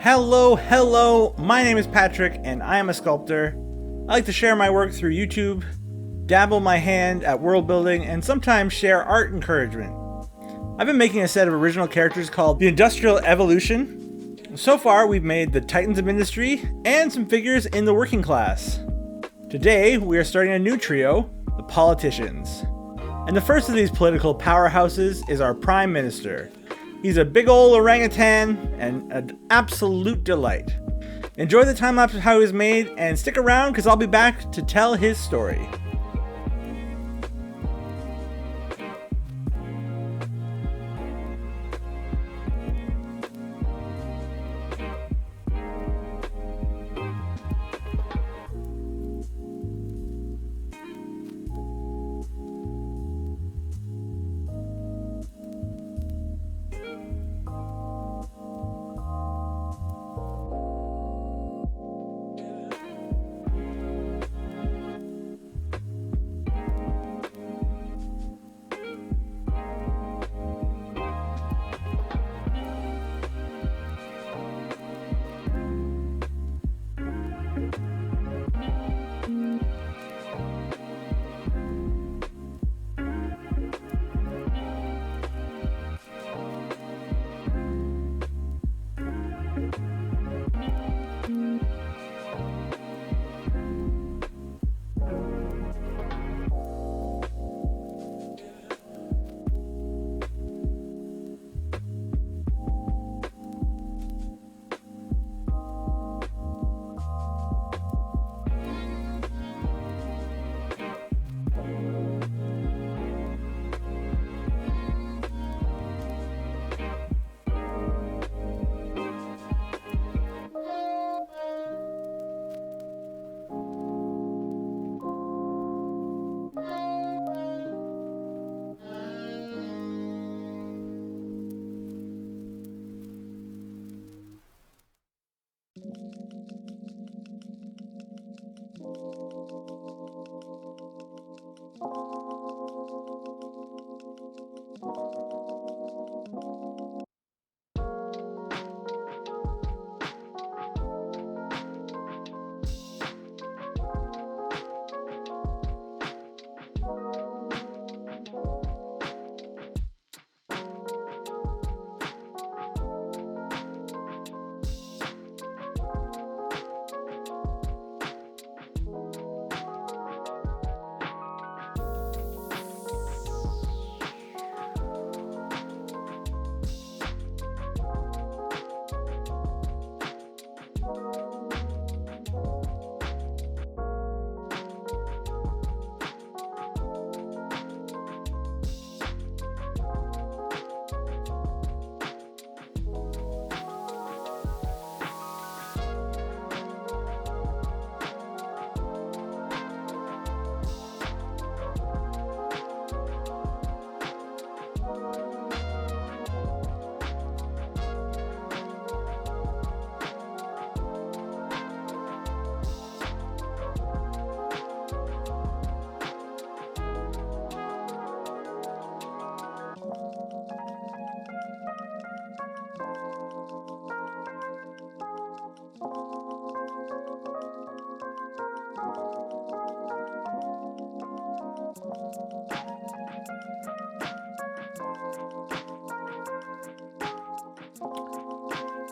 Hello, my name is Patrick and I am a sculptor. I like to share my work through YouTube, dabble my hand at world building, and sometimes share art encouragement. I've been making a set of original characters called the Industrial Evolution. So far we've made the Titans of Industry and some figures in the working class. Today we are starting a new trio, the Politicians. And the first of these political powerhouses is our Prime Minister. He's a big old orangutan and an absolute delight. Enjoy the time lapse of how he was made and stick around because I'll be back to tell his story.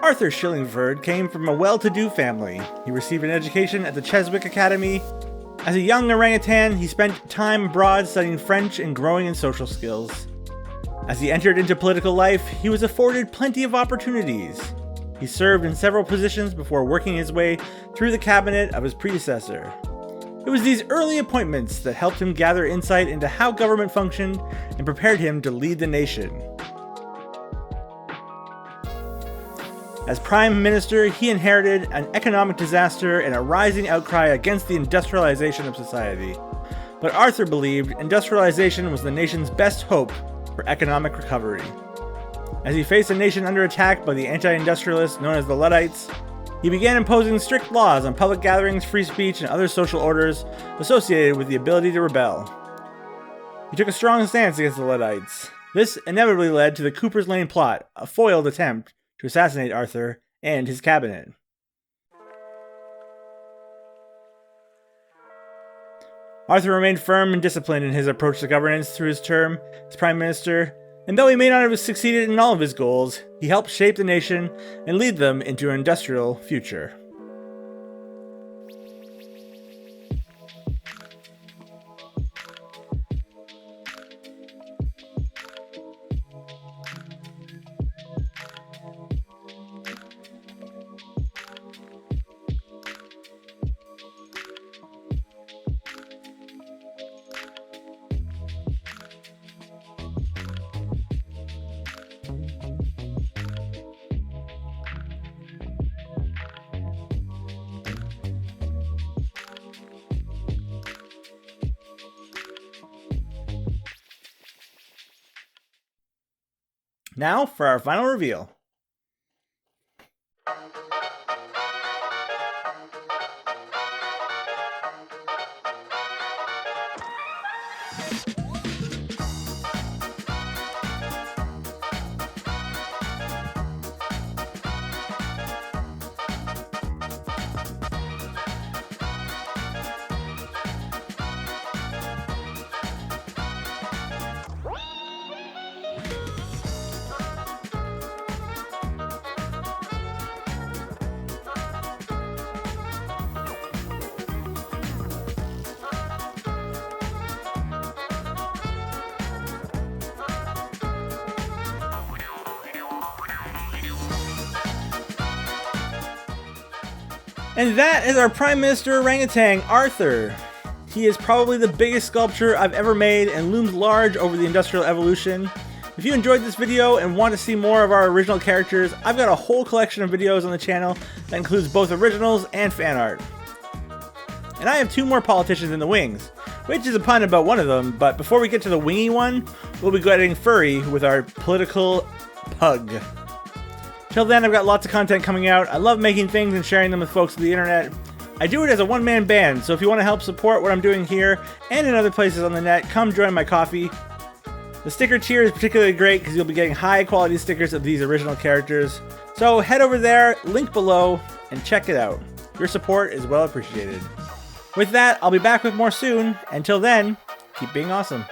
Arthur Schillingford came from a well-to-do family. He received an education at the Cheswick Academy. As a young orangutan, he spent time abroad studying French and growing in social skills. As he entered into political life, he was afforded plenty of opportunities. He served in several positions before working his way through the cabinet of his predecessor. It was these early appointments that helped him gather insight into how government functioned and prepared him to lead the nation. As Prime Minister, he inherited an economic disaster and a rising outcry against the industrialization of society. But Arthur believed industrialization was the nation's best hope for economic recovery. As he faced a nation under attack by the anti-industrialists known as the Luddites, he began imposing strict laws on public gatherings, free speech, and other social orders associated with the ability to rebel. He took a strong stance against the Luddites. This inevitably led to the Cooper's Lane plot, a foiled attempt to assassinate Arthur and his cabinet. Arthur remained firm and disciplined in his approach to governance through his term as Prime Minister, and though he may not have succeeded in all of his goals, he helped shape the nation and lead them into an industrial future. Now for our final reveal. And that is our Prime Minister Orangutan, Arthur. He is probably the biggest sculpture I've ever made and looms large over the Industrial Evolution. If you enjoyed this video and want to see more of our original characters, I've got a whole collection of videos on the channel that includes both originals and fan art. And I have 2 more politicians in the wings, which is a pun about one of them, but before we get to the wingy one, we'll be getting furry with our political pug. Till then, I've got lots of content coming out. I love making things and sharing them with folks on the internet. I do it as a one-man band, so if you want to help support what I'm doing here and in other places on the net, come join my coffee. The sticker tier is particularly great because you'll be getting high-quality stickers of these original characters. So head over there, link below, and check it out. Your support is well appreciated. With that, I'll be back with more soon. Until then, keep being awesome.